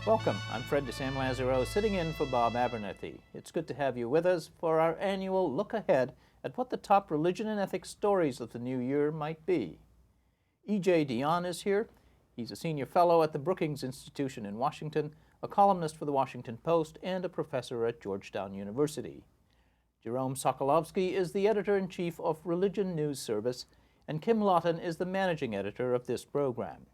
Welcome. I'm Fred DeSan Lazaro, sitting in for Bob Abernethy. It's good to have you with us for our annual look ahead at what the top religion and ethics stories of the new year might be. E.J. Dionne is here. He's a senior fellow at the Brookings Institution in Washington, a columnist for the Washington Post, and a professor at Georgetown University. Jerome Sokolovsky is the editor-in-chief of Religion News Service, and Kim Lawton is the managing editor of this program.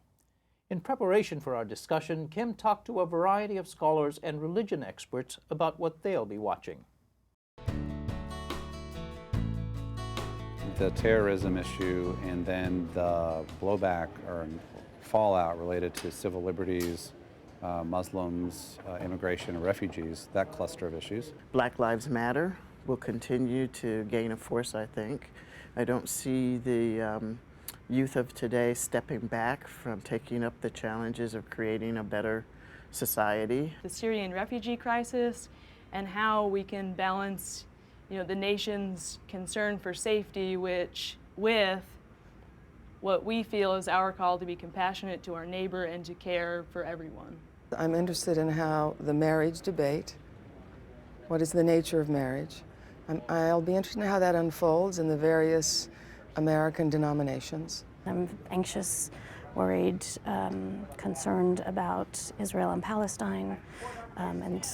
In preparation for our discussion, Kim talked to a variety of scholars and religion experts about what they'll be watching. The terrorism issue and then the blowback or fallout related to civil liberties, Muslims, immigration, and refugees, that cluster of issues. Black Lives Matter will continue to gain a force, I think. I don't see the youth of today stepping back from taking up the challenges of creating a better society. The Syrian refugee crisis and how we can balance, the nation's concern for safety with what we feel is our call to be compassionate to our neighbor and to care for everyone. I'm interested in how the marriage debate, what is the nature of marriage, I'll be interested in how that unfolds in the various American denominations. I'm anxious, worried, concerned about Israel and Palestine, and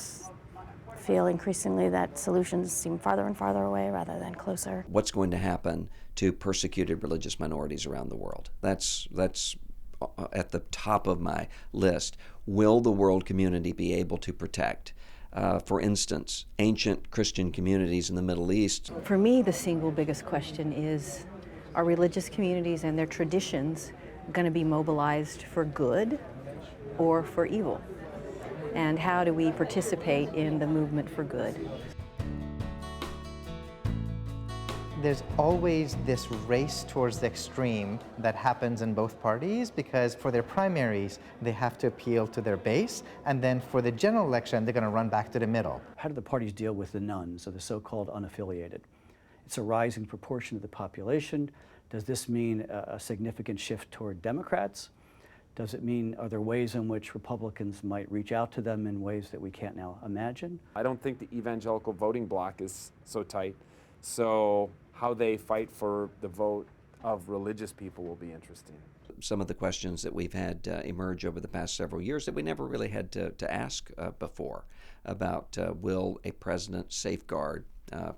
feel increasingly that solutions seem farther and farther away rather than closer. What's going to happen to persecuted religious minorities around the world? That's at the top of my list. Will the world community be able to protect, for instance, ancient Christian communities in the Middle East? For me, the single biggest question is, are religious communities and their traditions going to be mobilized for good or for evil? And how do we participate in the movement for good? There's always this race towards the extreme that happens in both parties because for their primaries, they have to appeal to their base, and then for the general election, they're going to run back to the middle. How do the parties deal with the nones, or the so-called unaffiliated? It's a rising proportion of the population. Does this mean a significant shift toward Democrats? Does it mean, are there ways in which Republicans might reach out to them in ways that we can't now imagine? I don't think the evangelical voting bloc is so tight, so how they fight for the vote of religious people will be interesting. Some of the questions that we've had emerge over the past several years that we never really had to ask before about will a president safeguard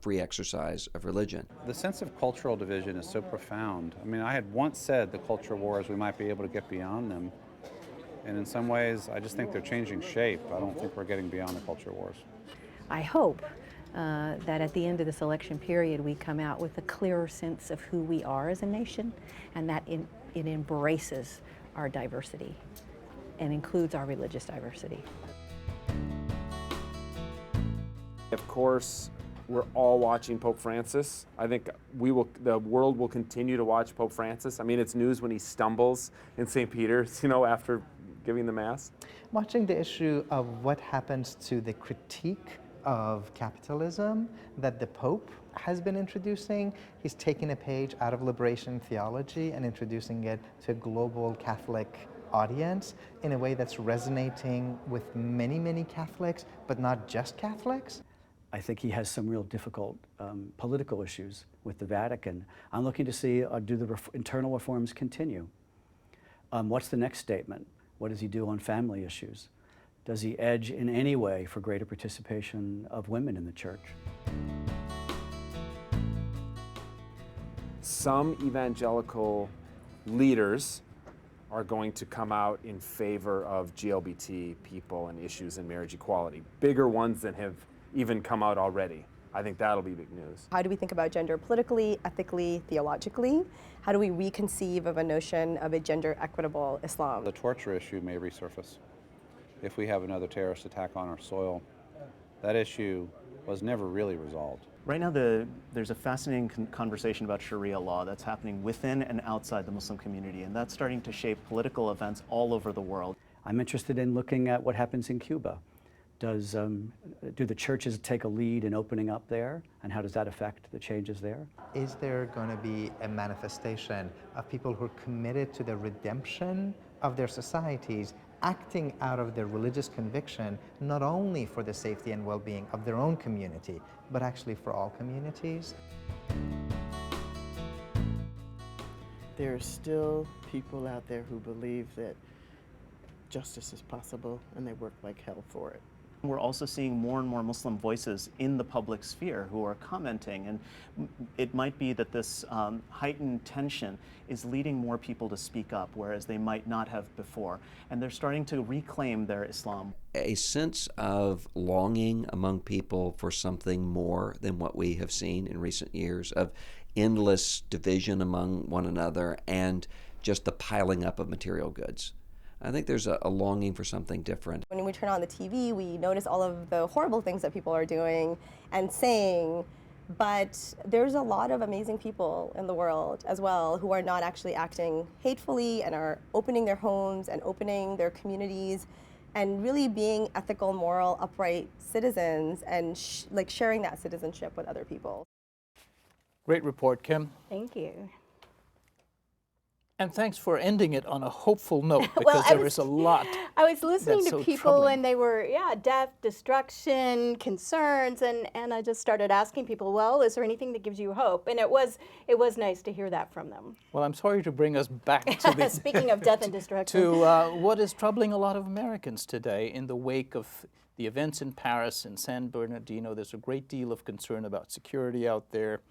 free exercise of religion. The sense of cultural division is so profound. I mean, I had once said the culture wars, we might be able to get beyond them. And in some ways, I just think they're changing shape. I don't think we're getting beyond the culture wars. I hope that at the end of this election period, we come out with a clearer sense of who we are as a nation, and that it embraces our diversity and includes our religious diversity. Of course, we're all watching Pope Francis. I think the world will continue to watch Pope Francis. I mean, it's news when he stumbles in St. Peter's, after giving the Mass. Watching the issue of what happens to the critique of capitalism that the Pope has been introducing. He's taking a page out of liberation theology and introducing it to a global Catholic audience in a way that's resonating with many, many Catholics, but not just Catholics. I think he has some real difficult political issues with the Vatican. I'm looking to see, do the internal reforms continue? What's the next statement? What does he do on family issues? Does he edge in any way for greater participation of women in the church? Some evangelical leaders are going to come out in favor of GLBT people and issues in marriage equality, bigger ones than have even come out already. I think that'll be big news. How do we think about gender politically, ethically, theologically? How do we reconceive of a notion of a gender equitable Islam? The torture issue may resurface if we have another terrorist attack on our soil. That issue was never really resolved. Right now, there's a fascinating conversation about Sharia law that's happening within and outside the Muslim community, and that's starting to shape political events all over the world. I'm interested in looking at what happens in Cuba. Do the churches take a lead in opening up there, and how does that affect the changes there? Is there going to be a manifestation of people who are committed to the redemption of their societies acting out of their religious conviction, not only for the safety and well-being of their own community, but actually for all communities. There are still people out there who believe that justice is possible, and they work like hell for it. We're also seeing more and more Muslim voices in the public sphere who are commenting, and it might be that this heightened tension is leading more people to speak up, whereas they might not have before, and they're starting to reclaim their Islam. A sense of longing among people for something more than what we have seen in recent years, of endless division among one another and just the piling up of material goods. I think there's a longing for something different. When we turn on the TV, we notice all of the horrible things that people are doing and saying, but there's a lot of amazing people in the world as well who are not actually acting hatefully and are opening their homes and opening their communities and really being ethical, moral, upright citizens and sharing that citizenship with other people. Great report, Kim. Thank you. And thanks for ending it on a hopeful note, because there is a lot. I was listening to so people troubling. and they were, death, destruction, concerns, and I just started asking people, well, is there anything that gives you hope? And it was nice to hear that from them. Well, I'm sorry to bring us back to the Speaking of death and destruction. to what is troubling a lot of Americans today in the wake of the events in Paris and San Bernardino. There's a great deal of concern about security out there.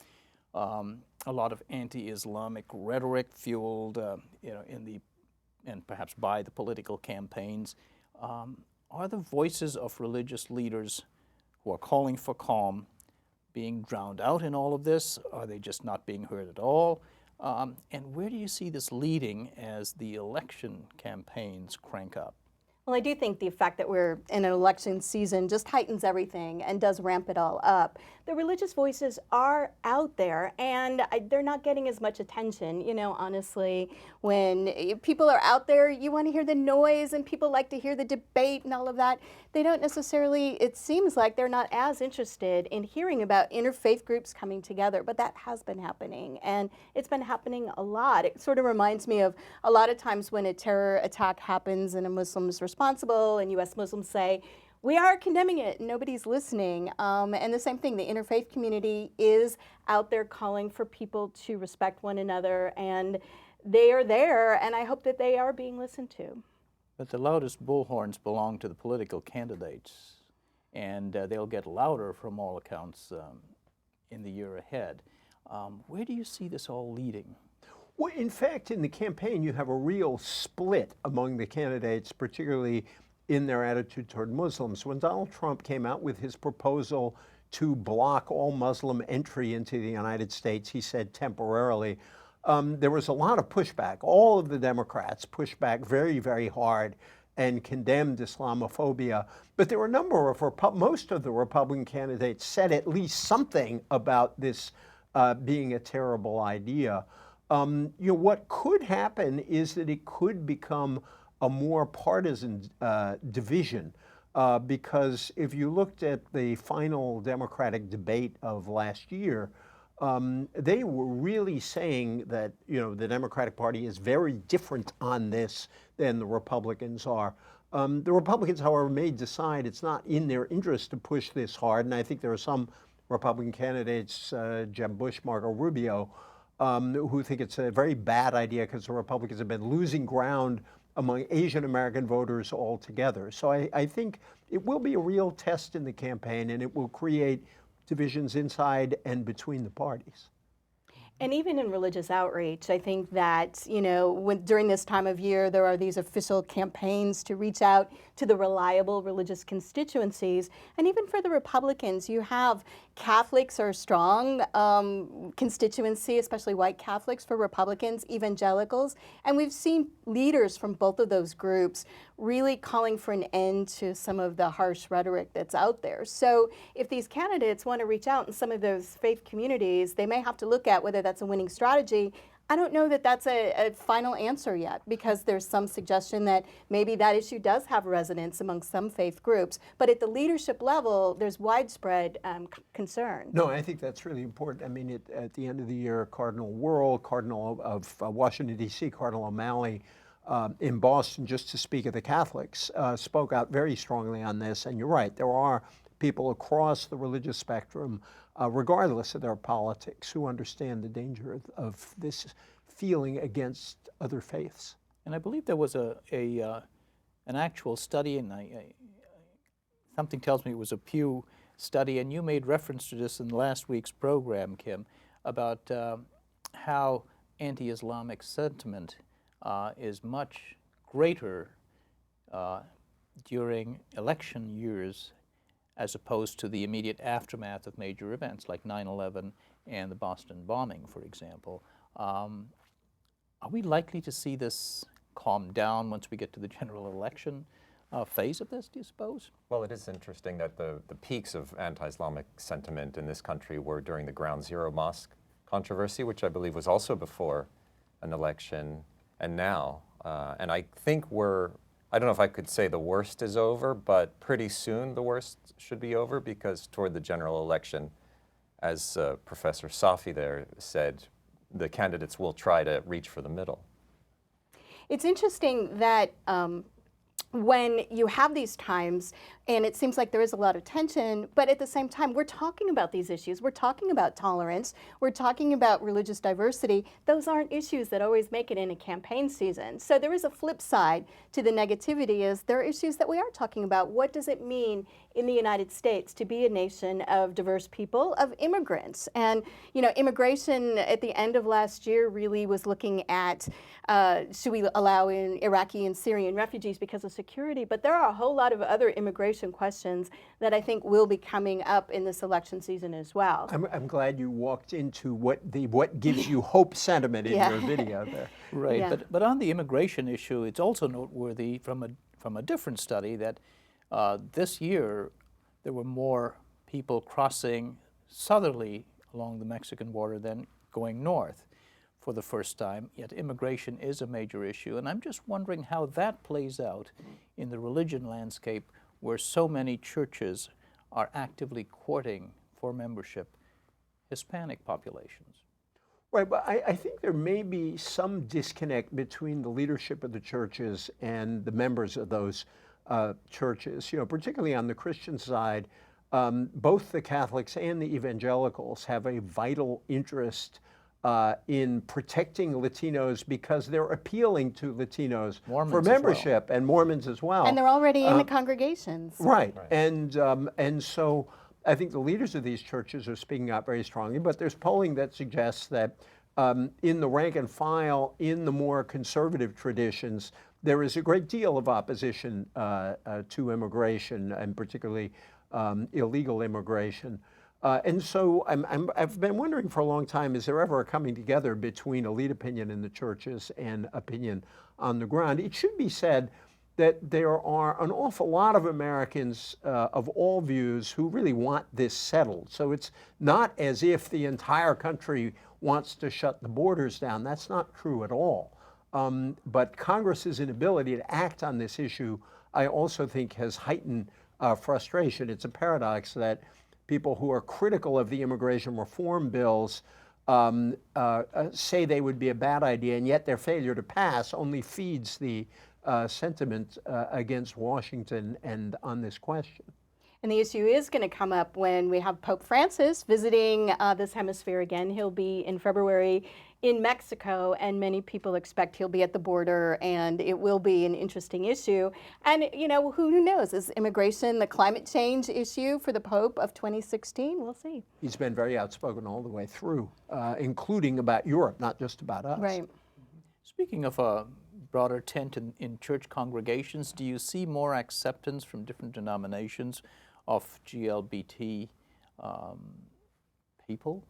A lot of anti-Islamic rhetoric fueled, and perhaps by the political campaigns. Are the voices of religious leaders who are calling for calm being drowned out in all of this? Are they just not being heard at all? And where do you see this leading as the election campaigns crank up? Well, I do think the fact that we're in an election season just heightens everything and does ramp it all up. The religious voices are out there, and they're not getting as much attention. You know, honestly, when people are out there, you want to hear the noise, and people like to hear the debate and all of that. They don't necessarily, it seems like they're not as interested in hearing about interfaith groups coming together, but that has been happening, and it's been happening a lot. It sort of reminds me of a lot of times when a terror attack happens and a Muslim is responsible, and U.S. Muslims say, we are condemning it, nobody's listening. And the same thing, the interfaith community is out there calling for people to respect one another, and they are there, and I hope that they are being listened to. But the loudest bullhorns belong to the political candidates, and they'll get louder from all accounts in the year ahead. Where do you see this all leading? Well, in fact, in the campaign, you have a real split among the candidates, particularly in their attitude toward Muslims. When Donald Trump came out with his proposal to block all Muslim entry into the United States, he said temporarily, there was a lot of pushback. All of the Democrats pushed back very, very hard and condemned Islamophobia. But there were a number of, most of the Republican candidates said at least something about this being a terrible idea. What could happen is that it could become a more partisan division, because if you looked at the final Democratic debate of last year, they were really saying that the Democratic Party is very different on this than the Republicans are. The Republicans, however, may decide it's not in their interest to push this hard, and I think there are some Republican candidates, Jeb Bush, Marco Rubio, who think it's a very bad idea because the Republicans have been losing ground among Asian American voters altogether. So I think it will be a real test in the campaign, and it will create divisions inside and between the parties. And even in religious outreach, I think that, during this time of year, there are these official campaigns to reach out to the reliable religious constituencies. And even for the Republicans, you have Catholics are a strong constituency, especially white Catholics for Republicans, evangelicals. And we've seen leaders from both of those groups really calling for an end to some of the harsh rhetoric that's out there. So if these candidates want to reach out in some of those faith communities, they may have to look at whether that's a winning strategy. I don't know that that's a final answer yet, because there's some suggestion that maybe that issue does have resonance among some faith groups. But at the leadership level, there's widespread concern. No, I think that's really important. I mean, at the end of the year, Cardinal Wuerl, Cardinal of Washington, D.C., Cardinal O'Malley, in Boston, just to speak of the Catholics, spoke out very strongly on this. And you're right, there are people across the religious spectrum, regardless of their politics, who understand the danger of this feeling against other faiths. And I believe there was an actual study, and something tells me it was a Pew study, and you made reference to this in last week's program, Kim, about how anti-Islamic sentiment is much greater during election years as opposed to the immediate aftermath of major events like 9/11 and the Boston bombing, for example. Are we likely to see this calm down once we get to the general election phase of this, do you suppose? Well, it is interesting that the peaks of anti-Islamic sentiment in this country were during the Ground Zero Mosque controversy, which I believe was also before an election, and now. And I think I don't know if I could say the worst is over, but pretty soon the worst should be over, because toward the general election, as Professor Safi there said, the candidates will try to reach for the middle. It's interesting that when you have these times, and it seems like there is a lot of tension, but at the same time, we're talking about these issues. We're talking about tolerance. We're talking about religious diversity. Those aren't issues that always make it in a campaign season. So there is a flip side to the negativity, is there are issues that we are talking about. What does it mean in the United States to be a nation of diverse people, of immigrants? And, you know, immigration at the end of last year really was looking at, should we allow in Iraqi and Syrian refugees because of security? But there are a whole lot of other immigration questions that I think will be coming up in this election season as well. I'm glad you walked into what gives you hope sentiment in your video there. Right, yeah. But on the immigration issue, it's also noteworthy from a different study that this year there were more people crossing southerly along the Mexican border than going north for the first time, yet immigration is a major issue. And I'm just wondering how that plays out in the religion landscape, where so many churches are actively courting for membership Hispanic populations. Right, but I think there may be some disconnect between the leadership of the churches and the members of those churches. You know, particularly on the Christian side, both the Catholics and the evangelicals have a vital interest in protecting Latinos, because they're appealing to Latinos Mormons for membership, and Mormons as well. And they're already in the congregations. Right. And so I think the leaders of these churches are speaking out very strongly, but there's polling that suggests that in the rank and file, in the more conservative traditions, there is a great deal of opposition to immigration, and particularly illegal immigration. And so I've been wondering for a long time, is there ever a coming together between elite opinion in the churches and opinion on the ground? It should be said that there are an awful lot of Americans of all views who really want this settled. So it's not as if the entire country wants to shut the borders down. That's not true at all. But Congress's inability to act on this issue, I also think, has heightened frustration. It's a paradox that people who are critical of the immigration reform bills say they would be a bad idea, and yet their failure to pass only feeds the sentiment against Washington and on this question. And the issue is going to come up when we have Pope Francis visiting this hemisphere again. He'll be in February in Mexico, and many people expect he'll be at the border, and it will be an interesting issue. And, you know, who knows? Is immigration the climate change issue for the Pope of 2016? We'll see. He's been very outspoken all the way through, including about Europe, not just about us. Right. Speaking of a broader tent in church congregations, do you see more acceptance from different denominations of GLBT people?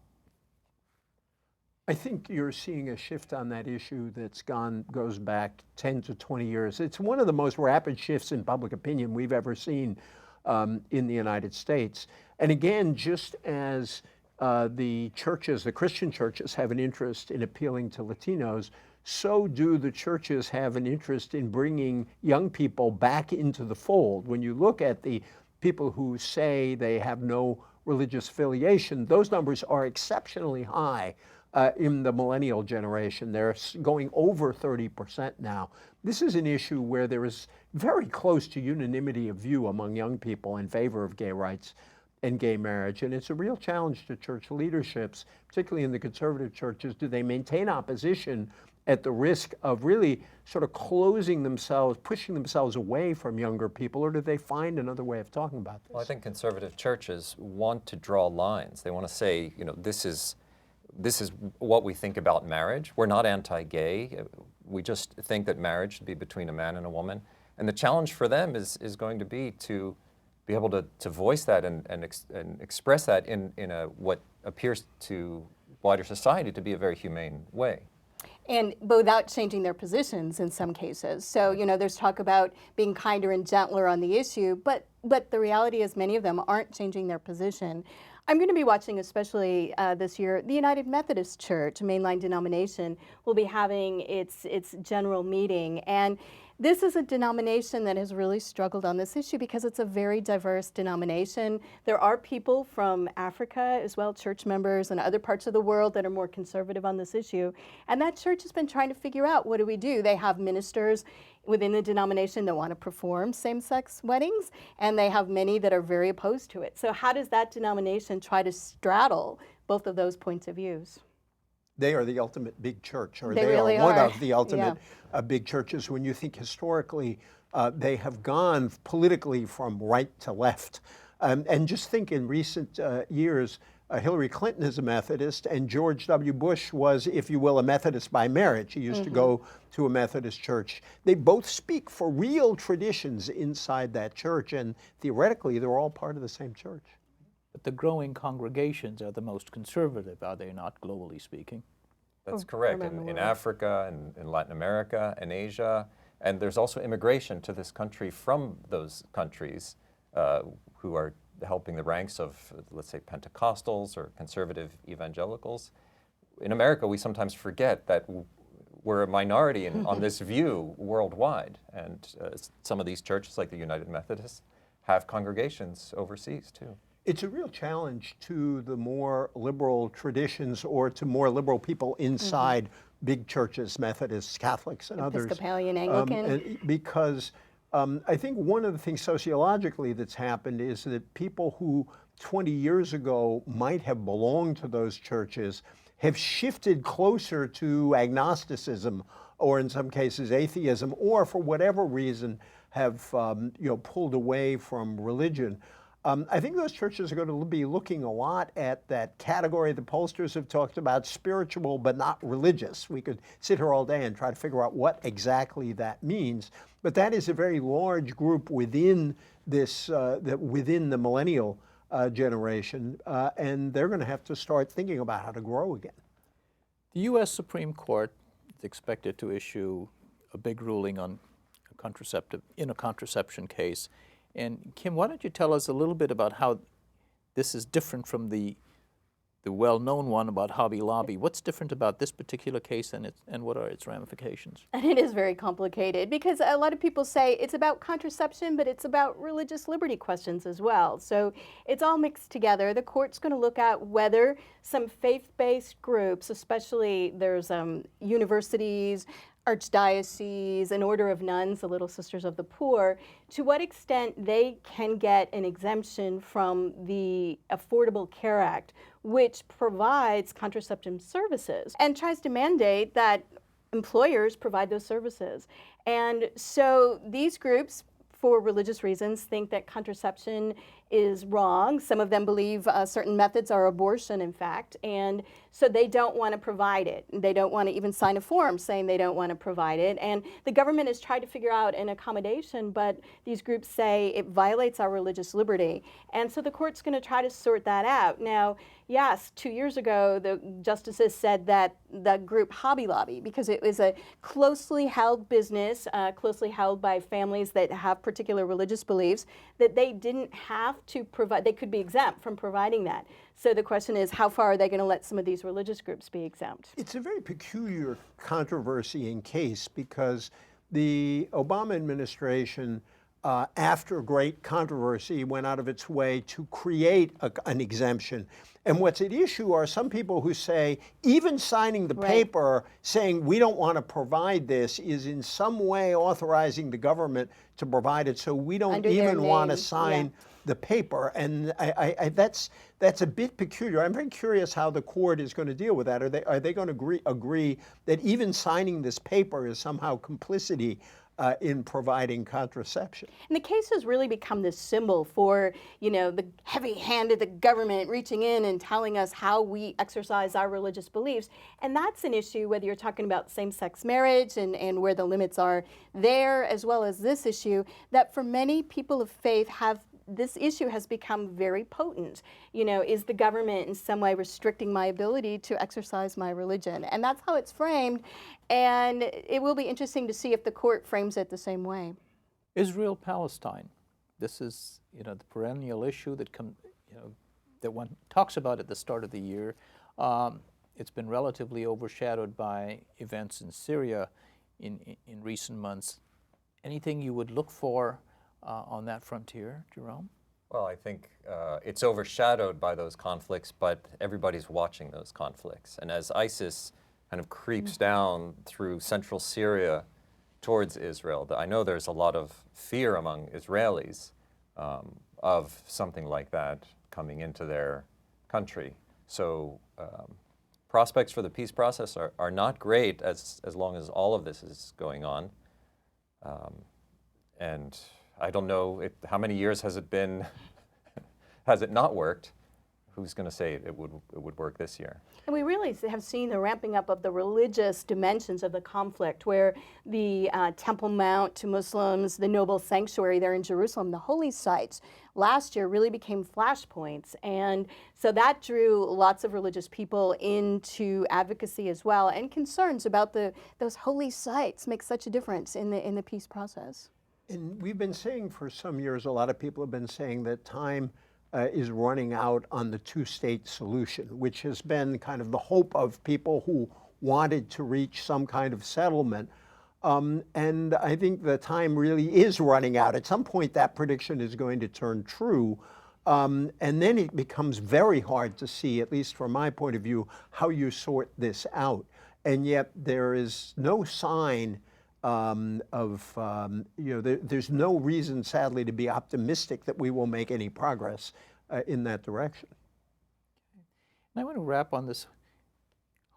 I think you're seeing a shift on that issue goes back 10 to 20 years. It's one of the most rapid shifts in public opinion we've ever seen in the United States. And again, just as the churches, the Christian churches, have an interest in appealing to Latinos, so do the churches have an interest in bringing young people back into the fold. When you look at the people who say they have no religious affiliation, those numbers are exceptionally high in the millennial generation. They're going over 30% now. This is an issue where there is very close to unanimity of view among young people in favor of gay rights and gay marriage. And it's a real challenge to church leaderships, particularly in the conservative churches. Do they maintain opposition at the risk of really sort of closing themselves, pushing themselves away from younger people, or do they find another way of talking about this? Well, I think conservative churches want to draw lines. They want to say, you know, this is what we think about marriage. We're not anti-gay. We just think that marriage should be between a man and a woman. And the challenge for them is going to be to be able to voice that and express that in what appears to wider society to be a very humane way. And but without changing their positions in some cases. So, you know, there's talk about being kinder and gentler on the issue, but the reality is many of them aren't changing their position. I'm going to be watching, especially this year, the United Methodist Church, a mainline denomination, will be having its general meeting. And this is a denomination that has really struggled on this issue because it's a very diverse denomination. There are people from Africa as well, church members and other parts of the world that are more conservative on this issue. And that church has been trying to figure out, what do we do? They have ministers within the denomination that want to perform same-sex weddings, and they have many that are very opposed to it. So how does that denomination try to straddle both of those points of views? They are the ultimate big church, or They they really are one are. of the ultimate big churches. When you think historically, they have gone politically from right to left. And just think in recent years, Hillary Clinton is a Methodist, and George W. Bush was, if you will, a Methodist by marriage. He used to go to a Methodist church. They both speak for real traditions inside that church, and theoretically, they're all part of the same church. But the growing congregations are the most conservative, are they not, globally speaking? That's correct. In Africa, and in Latin America, and Asia, and there's also immigration to this country from those countries who are helping the ranks of, let's say, Pentecostals or conservative evangelicals. In America, we sometimes forget that we're a minority on this view worldwide, and some of these churches, like the United Methodists, have congregations overseas too. It's a real challenge to the more liberal traditions, or to more liberal people inside big churches, Methodists, Catholics, and others. Episcopalian, Anglican. Because I think one of the things sociologically that's happened is that people who 20 years ago might have belonged to those churches have shifted closer to agnosticism, or in some cases atheism, or for whatever reason have pulled away from religion. I think those churches are going to be looking a lot at that category the pollsters have talked about, spiritual but not religious. We could sit here all day and try to figure out what exactly that means, but that is a very large group within this, within the millennial generation, and they're going to have to start thinking about how to grow again. The U.S. Supreme Court is expected to issue a big ruling on a contraception case. And Kim, why don't you tell us a little bit about how this is different from the well-known one about Hobby Lobby? What's different about this particular case, and what are its ramifications? And it is very complicated because a lot of people say it's about contraception, but it's about religious liberty questions as well. So it's all mixed together. The court's going to look at whether some faith-based groups, especially there's universities, archdioceses, an order of nuns, the Little Sisters of the Poor, to what extent they can get an exemption from the Affordable Care Act, which provides contraception services and tries to mandate that employers provide those services. And so these groups, for religious reasons, think that contraception is wrong. Some of them believe certain methods are abortion, in fact, and so they don't want to provide it. They don't want to even sign a form saying they don't want to provide it. And the government has tried to figure out an accommodation, but these groups say it violates our religious liberty. And so the court's going to try to sort that out. Now, yes, 2 years ago, the justices said that the group Hobby Lobby, because it was a closely held business, closely held by families that have particular religious beliefs, that they didn't have to provide, they could be exempt from providing that. So the question is, how far are they going to let some of these religious groups be exempt? It's a very peculiar controversy and case because the Obama administration after great controversy, went out of its way to create an exemption. And what's at issue are some people who say even signing the paper saying we don't want to provide this is in some way authorizing the government to provide it, so we don't even want to sign the paper. And that's a bit peculiar. I'm very curious how the court is going to deal with that. Are they going to agree that even signing this paper is somehow complicity in providing contraception? And the case has really become this symbol for, you know, the heavy-handed, the government reaching in and telling us how we exercise our religious beliefs. And that's an issue whether you're talking about same-sex marriage and where the limits are there, as well as this issue, that for many people of faith this issue has become very potent. You know, is the government in some way restricting my ability to exercise my religion? And that's how it's framed. And it will be interesting to see if the court frames it the same way. Israel-Palestine. This is, you know, the perennial issue that that one talks about at the start of the year. It's been relatively overshadowed by events in Syria in recent months. Anything you would look for on that frontier, Jerome? Well, I think it's overshadowed by those conflicts, but everybody's watching those conflicts. And as ISIS kind of creeps down through central Syria towards Israel, I know there's a lot of fear among Israelis of something like that coming into their country. So prospects for the peace process are not great as long as all of this is going on. And I don't know how many years has it been, has it not worked? Who's going to say it would work this year? And we really have seen the ramping up of the religious dimensions of the conflict, where the Temple Mount to Muslims, the noble sanctuary there in Jerusalem, the holy sites, last year really became flashpoints. And so that drew lots of religious people into advocacy as well, and concerns about those holy sites make such a difference in the peace process. And we've been saying for some years, a lot of people have been saying that time is running out on the two-state solution, which has been kind of the hope of people who wanted to reach some kind of settlement. And I think the time really is running out. At some point, that prediction is going to turn true. And then it becomes very hard to see, at least from my point of view, how you sort this out. And yet there is no sign there's no reason, sadly, to be optimistic that we will make any progress in that direction. And I want to wrap on this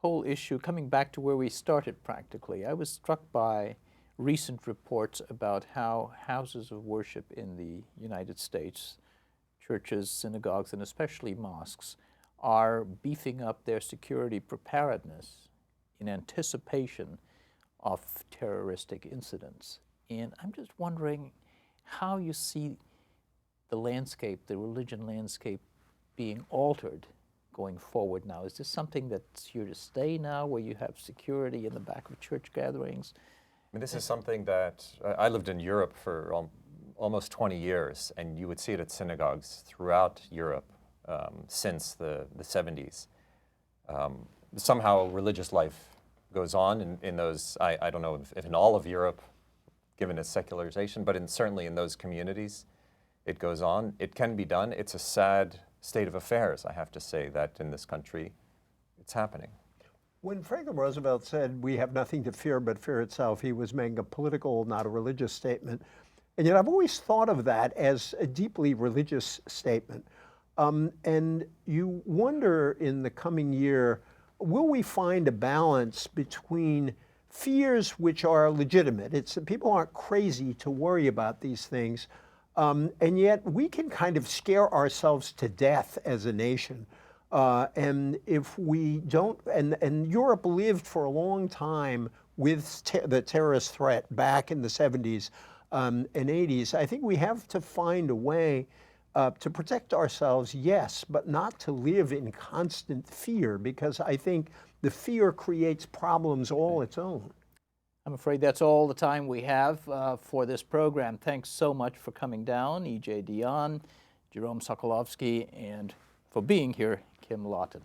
whole issue, coming back to where we started practically. I was struck by recent reports about how houses of worship in the United States, churches, synagogues, and especially mosques, are beefing up their security preparedness in anticipation of terroristic incidents. And I'm just wondering how you see the landscape, the religion landscape, being altered going forward now. Is this something that's here to stay now, where you have security in the back of church gatherings? I mean, this is something that I lived in Europe for almost 20 years, and you would see it at synagogues throughout Europe since the 70s. Somehow religious life goes on in those, I don't know if in all of Europe, given its secularization, but certainly in those communities, it goes on. It can be done. It's a sad state of affairs, I have to say, that in this country, it's happening. When Franklin Roosevelt said, "We have nothing to fear but fear itself," he was making a political, not a religious statement. And yet I've always thought of that as a deeply religious statement. And you wonder in the coming year, will we find a balance between fears which are legitimate? People aren't crazy to worry about these things. And yet we can kind of scare ourselves to death as a nation. And if we don't, and Europe lived for a long time with the terrorist threat back in the 70s and 80s, I think we have to find a way to protect ourselves, yes, but not to live in constant fear, because I think the fear creates problems all its own. I'm afraid that's all the time we have for this program. Thanks so much for coming down, E.J. Dionne, Jerome Sokolovsky, and for being here, Kim Lawton.